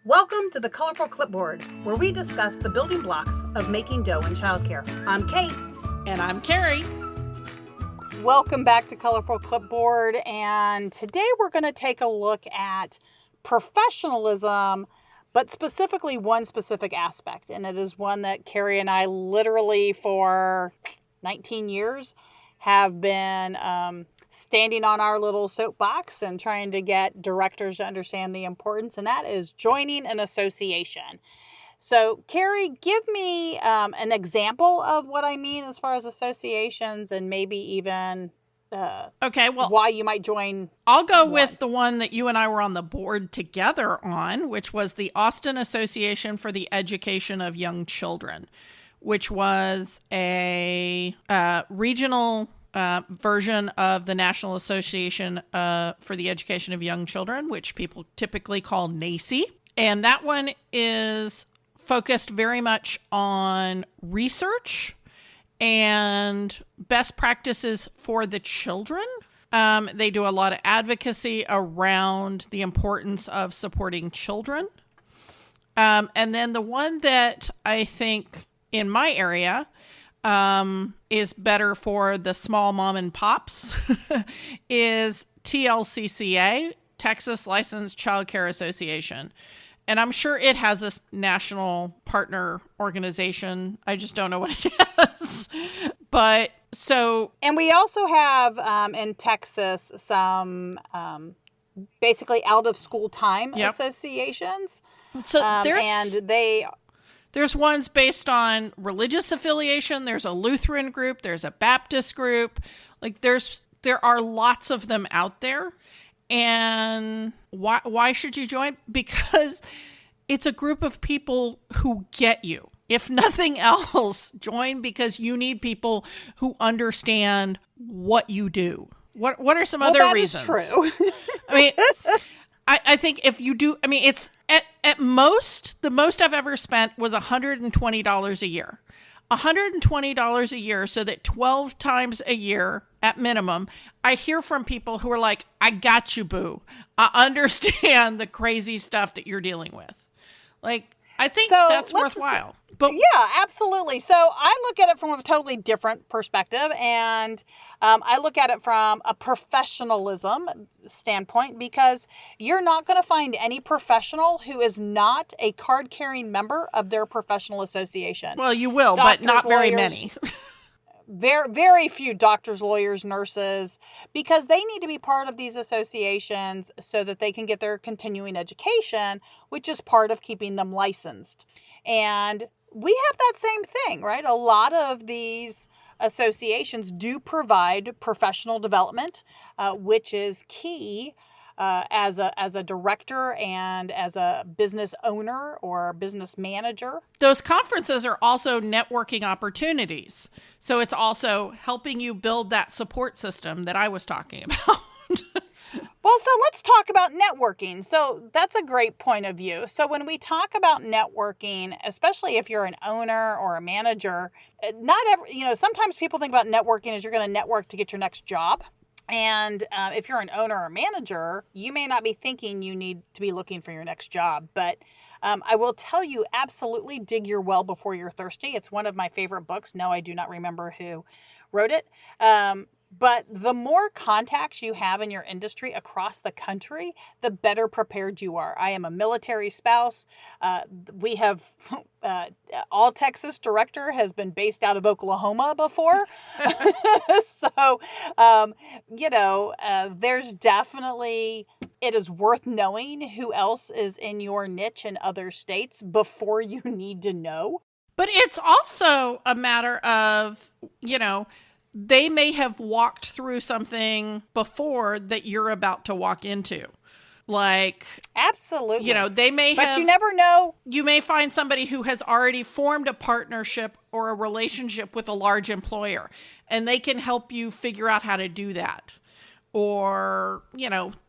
Welcome to the Colorful Clipboard, where we discuss the building blocks of making dough in childcare. I'm Kate. And I'm Carrie. Welcome back to Colorful Clipboard, and today we're going to take a look at professionalism, but specifically one specific aspect, and it is one that Carrie and I literally for 19 years have been standing on our little soapbox and trying to get directors to understand the importance, and that is joining an association. So, Carrie, give me an example of what I mean as far as associations and maybe even why you might join. I'll go with the one that you and I were on the board together on, which was the Austin Association for the Education of Young Children, which was a regional version of the National Association for the Education of Young Children, which people typically call NACCE. And that one is focused very much on research and best practices for the children. They do a lot of advocacy around the importance of supporting children. And then the one that I think in my area is better for the small mom and pops is TLCCA, Texas Licensed Childcare Association. And I'm sure it has a national partner organization. I just don't know what it is. But so... And we also have in Texas some basically out of school time associations. So there's ones based on religious affiliation. There's a Lutheran group. There's a Baptist group. Like there are lots of them out there. And why should you join? Because it's a group of people who get you. If nothing else, join because you need people who understand what you do. What are some other reasons? That is true. I mean, I think if you do, I mean, it's at most, the most I've ever spent was $120 a year. $120 a year so that 12 times a year at minimum, I hear from people who are like, I got you, boo. I understand the crazy stuff that you're dealing with. Like, I think that's worthwhile. But yeah, absolutely. So I look at it from a totally different perspective, and I look at it from a professionalism standpoint, because you're not going to find any professional who is not a card-carrying member of their professional association. Well, you will, but not very many. Very few doctors, lawyers, nurses, because they need to be part of these associations so that they can get their continuing education, which is part of keeping them licensed. And we have that same thing, right? A lot of these associations do provide professional development, which is key as a director and as a business owner or business manager. Those conferences are also networking opportunities. So it's also helping you build that support system that I was talking about. Well, so let's talk about networking. So that's a great point of view. So when we talk about networking, especially if you're an owner or a manager, sometimes people think about networking as you're going to network to get your next job. And if you're an owner or manager, you may not be thinking you need to be looking for your next job. But I will tell you, absolutely dig your well before you're thirsty. It's one of my favorite books. No, I do not remember who wrote it. But the more contacts you have in your industry across the country, the better prepared you are. I am a military spouse. We have All Texas director has been based out of Oklahoma before. So, there's definitely, it is worth knowing who else is in your niche in other states before you need to know. But it's also a matter of, they may have walked through something before that you're about to walk into. Like, absolutely. They may have, but you never know. You may find somebody who has already formed a partnership or a relationship with a large employer, and they can help you figure out how to do that. Or,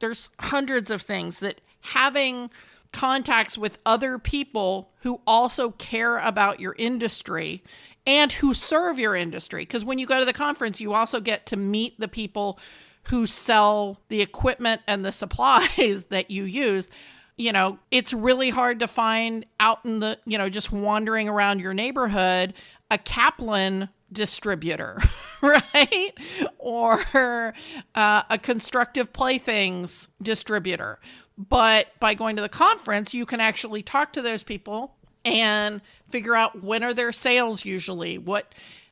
there's hundreds of things that having contacts with other people who also care about your industry and who serve your industry. Because when you go to the conference, you also get to meet the people who sell the equipment and the supplies that you use. it's really hard to find out in the, just wandering around your neighborhood, a Kaplan distributor, right? Or a Constructive Playthings distributor. But by going to the conference, you can actually talk to those people and figure out when are their sales usually,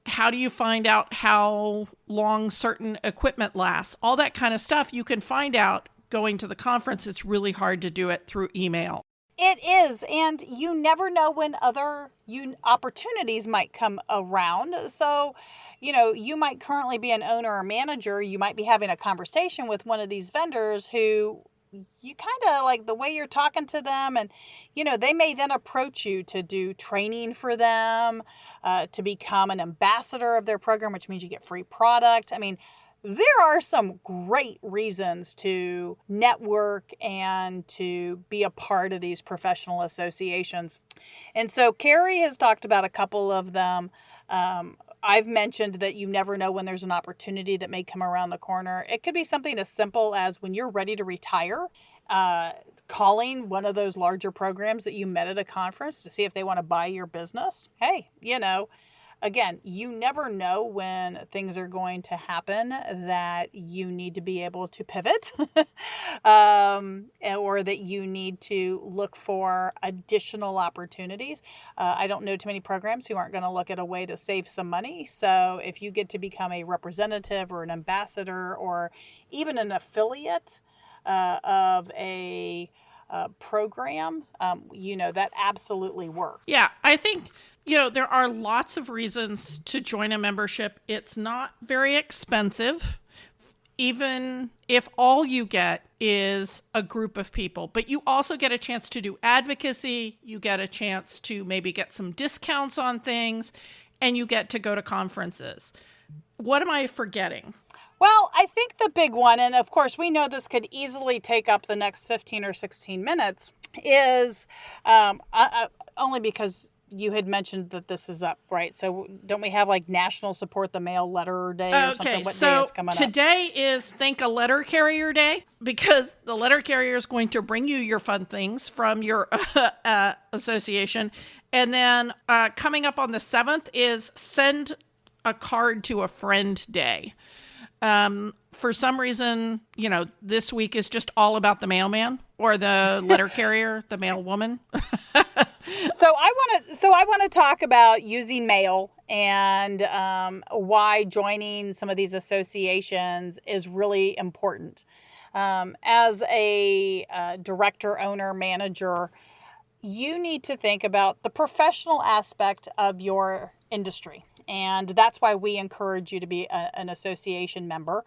how do you find out how long certain equipment lasts, all that kind of stuff you can find out going to the conference. It's really hard to do it through email. It is, and you never know when other opportunities might come around. So, you might currently be an owner or manager. You might be having a conversation with one of these vendors who you kind of like the way you're talking to them, and they may then approach you to do training for them, to become an ambassador of their program, which means you get free product. I mean, there are some great reasons to network and to be a part of these professional associations. And so Carrie has talked about a couple of them. I've mentioned that you never know when there's an opportunity that may come around the corner. It could be something as simple as when you're ready to retire, calling one of those larger programs that you met at a conference to see if they want to buy your business. Hey, again, you never know when things are going to happen that you need to be able to pivot, or that you need to look for additional opportunities. I don't know too many programs who aren't going to look at a way to save some money. So if you get to become a representative or an ambassador or even an affiliate of a program, that absolutely works. Yeah, I think there are lots of reasons to join a membership. It's not very expensive, even if all you get is a group of people. But you also get a chance to do advocacy. You get a chance to maybe get some discounts on things, and you get to go to conferences. What am I forgetting? Well, I think the big one, and of course we know this could easily take up the next 15 or 16 minutes, is only because you had mentioned that this is up, right? So don't we have like National Support the Mail Letter Day or something? What day is coming up? Today is Thank a Letter Carrier Day, because the letter carrier is going to bring you your fun things from your association. And then coming up on the 7th is Send a Card to a Friend Day. For some reason, this week is just all about the mailman or the letter carrier, the mail woman. So I want to talk about using mail and why joining some of these associations is really important. As a director, owner, manager, you need to think about the professional aspect of your industry. And that's why we encourage you to be an association member.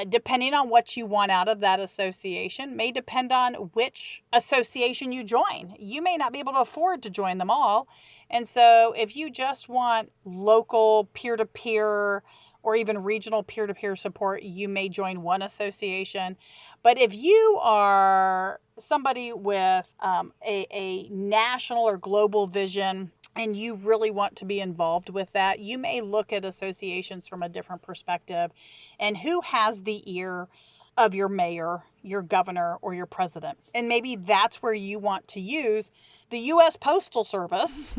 Depending on what you want out of that association may depend on which association you join. You may not be able to afford to join them all. And so if you just want local peer-to-peer or even regional peer-to-peer support, you may join one association. But if you are somebody with a national or global vision, and you really want to be involved with that, you may look at associations from a different perspective and who has the ear of your mayor, your governor, or your president. And maybe that's where you want to use the U.S. Postal Service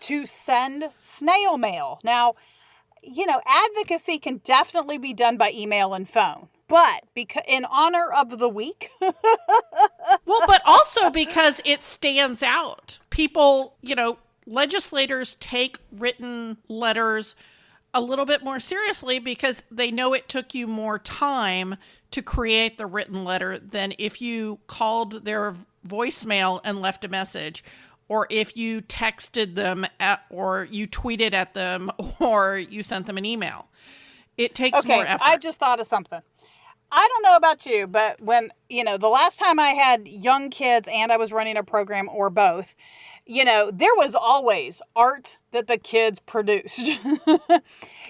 to send snail mail. Now, advocacy can definitely be done by email and phone. But in honor of the week. Well, but also because it stands out. People, legislators take written letters a little bit more seriously because they know it took you more time to create the written letter than if you called their voicemail and left a message, or if you texted them or you tweeted at them or you sent them an email. It takes more effort. I just thought of something. I don't know about you, but when, the last time I had young kids and I was running a program or both, there was always art that the kids produced.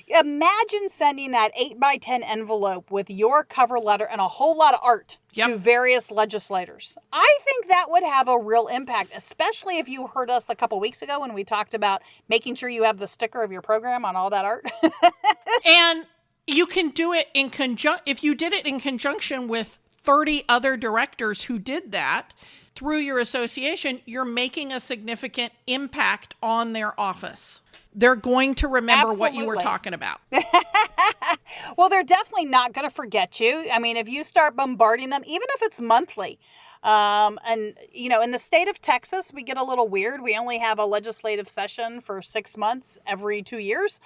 Imagine sending that 8x10 envelope with your cover letter and a whole lot of art to various legislators. I think that would have a real impact, especially if you heard us a couple weeks ago when we talked about making sure you have the sticker of your program on all that art. And you can do it in if you did it in conjunction with 30 other directors who did that through your association, you're making a significant impact on their office. They're going to remember what you were talking about. Well, they're definitely not going to forget you. I mean, if you start bombarding them, even if it's monthly, and, in the state of Texas, we get a little weird. We only have a legislative session for 6 months every 2 years.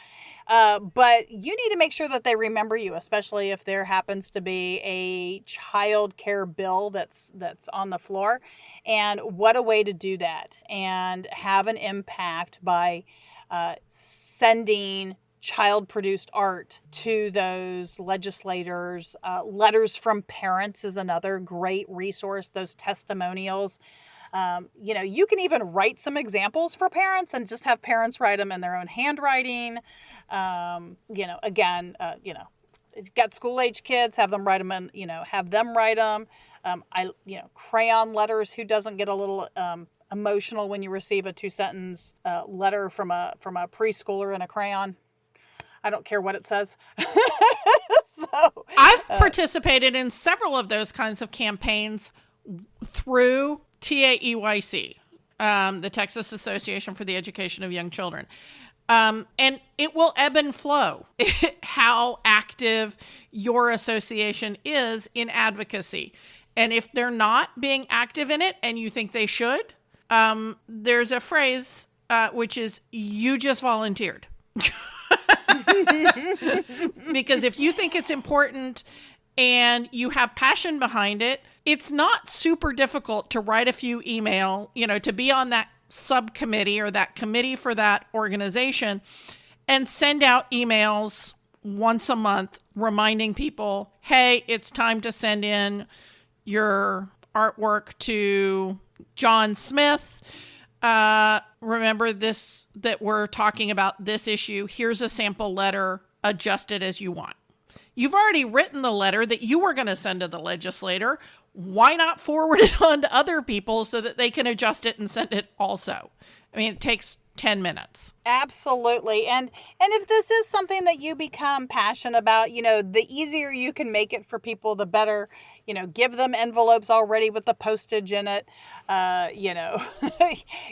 But you need to make sure that they remember you, especially if there happens to be a child care bill that's on the floor. And what a way to do that and have an impact by sending child-produced art to those legislators. Letters from parents is another great resource, those testimonials. You can even write some examples for parents and just have parents write them in their own handwriting. If you've got school-age kids, have them write them crayon letters. Who doesn't get a little emotional when you receive a 2-sentence letter from a preschooler in a crayon? I don't care what it says. So I've participated in several of those kinds of campaigns through TAEYC, the Texas Association for the Education of Young Children. And it will ebb and flow how active your association is in advocacy. And if they're not being active in it and you think they should, there's a phrase which is, you just volunteered. Because if you think it's important and you have passion behind it, it's not super difficult to write a few email, to be on that subcommittee or that committee for that organization and send out emails once a month reminding people, hey, it's time to send in your artwork to John Smith. Remember this, that we're talking about this issue. Here's a sample letter, adjust it as you want. You've already written the letter that you were going to send to the legislator. Why not forward it on to other people so that they can adjust it and send it also? I mean, it takes 10 minutes. Absolutely. And if this is something that you become passionate about, the easier you can make it for people, the better. Give them envelopes already with the postage in it.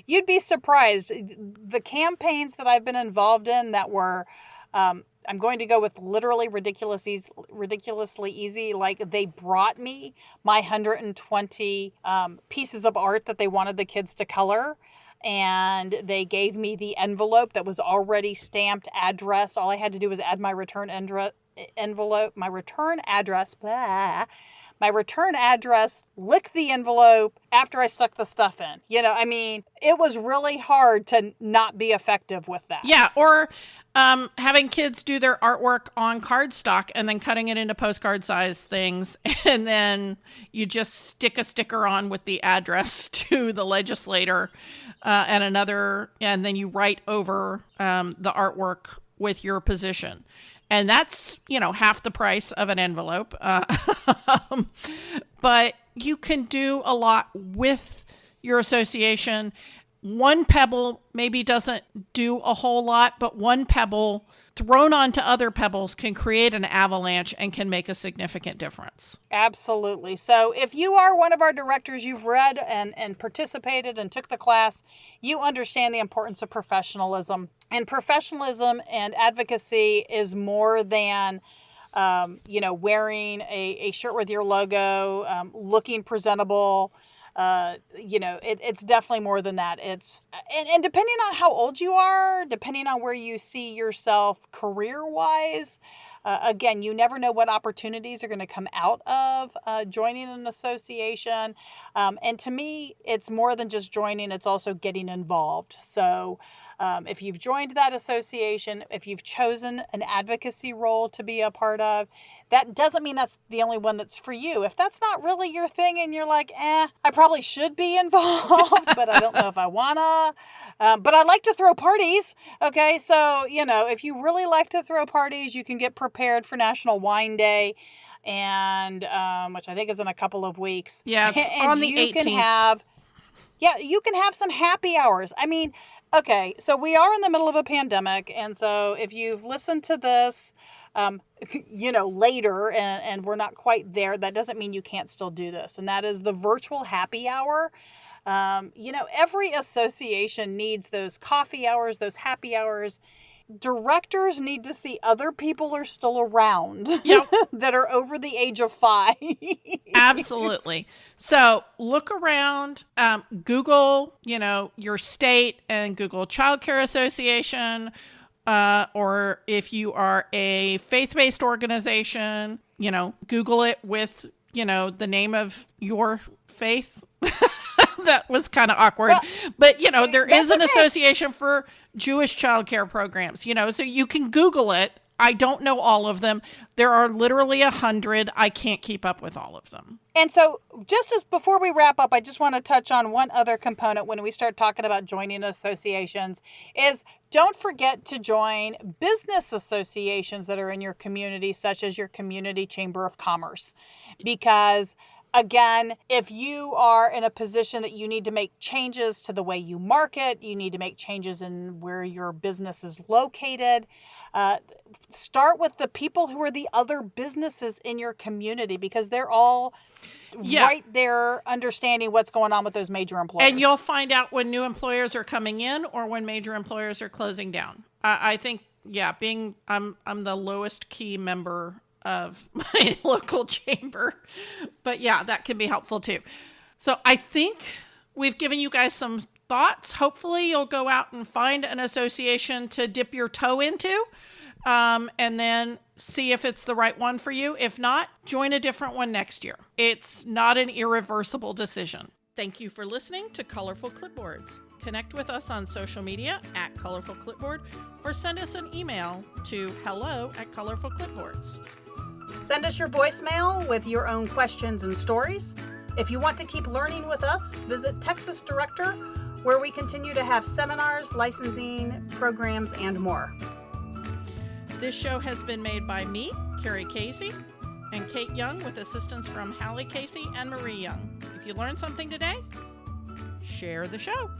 You'd be surprised. The campaigns that I've been involved in that were, I'm going to go with literally ridiculously easy. Like, they brought me my 120 pieces of art that they wanted the kids to color. And they gave me the envelope that was already stamped, addressed. All I had to do was add my return envelope, my return address, lick the envelope after I stuck the stuff in. It was really hard to not be effective with that. Yeah, or having kids do their artwork on cardstock and then cutting it into postcard size things. And then you just stick a sticker on with the address to the legislator and then you write over the artwork with your position. And that's, half the price of an envelope. But you can do a lot with your association. One pebble maybe doesn't do a whole lot, but one pebble thrown onto other pebbles can create an avalanche and can make a significant difference. Absolutely. So if you are one of our directors, you've read and participated and took the class, you understand the importance of professionalism. And professionalism and advocacy is more than wearing a shirt with your logo, looking presentable. It's definitely more than that. And depending on how old you are, depending on where you see yourself career-wise, again, you never know what opportunities are going to come out of joining an association. And to me, it's more than just joining, it's also getting involved. So if you've joined that association, if you've chosen an advocacy role to be a part of, that doesn't mean that's the only one that's for you. If that's not really your thing and you're like, I probably should be involved, but I don't know if I wanna. But I like to throw parties. Okay, so, if you really like to throw parties, you can get prepared for National Wine Day, and which I think is in a couple of weeks. Yeah, it's and on the 18th. You can have some happy hours. I mean, okay, so we are in the middle of a pandemic, and so if you've listened to this, later, and we're not quite there, that doesn't mean you can't still do this. And that is the virtual happy hour. Every association needs those coffee hours, those happy hours. Directors need to see other people are still around. Yep. That are over the age of 5. Absolutely. So look around, Google, your state and Google Childcare Association, or if you are a faith-based organization, Google it with, the name of your faith. That was kind of awkward. Well, but, there is an association for Jewish childcare programs, so you can Google it. I don't know all of them. There are literally 100. I can't keep up with all of them. And so just as before we wrap up, I just want to touch on one other component when we start talking about joining associations is don't forget to join business associations that are in your community, such as your community chamber of commerce, because again, if you are in a position that you need to make changes to the way you market, you need to make changes in where your business is located, start with the people who are the other businesses in your community, because they're all right there understanding what's going on with those major employers. And you'll find out when new employers are coming in or when major employers are closing down. I think, I'm the lowest key member of my local chamber, but that can be helpful too. So I think we've given you guys some thoughts. Hopefully you'll go out and find an association to dip your toe into, and then see if it's the right one for you. If not, join a different one next year. It's not an irreversible decision. Thank you for listening to Colorful Clipboards. Connect with us on social media at Colorful Clipboard, or send us an email to hello@colorfulclipboards. Send us your voicemail with your own questions and stories. If you want to keep learning with us, visit Texas Director, where we continue to have seminars, licensing, programs, and more. This show has been made by me, Carrie Casey, and Kate Young, with assistance from Hallie Casey and Marie Young. If you learned something today, share the show.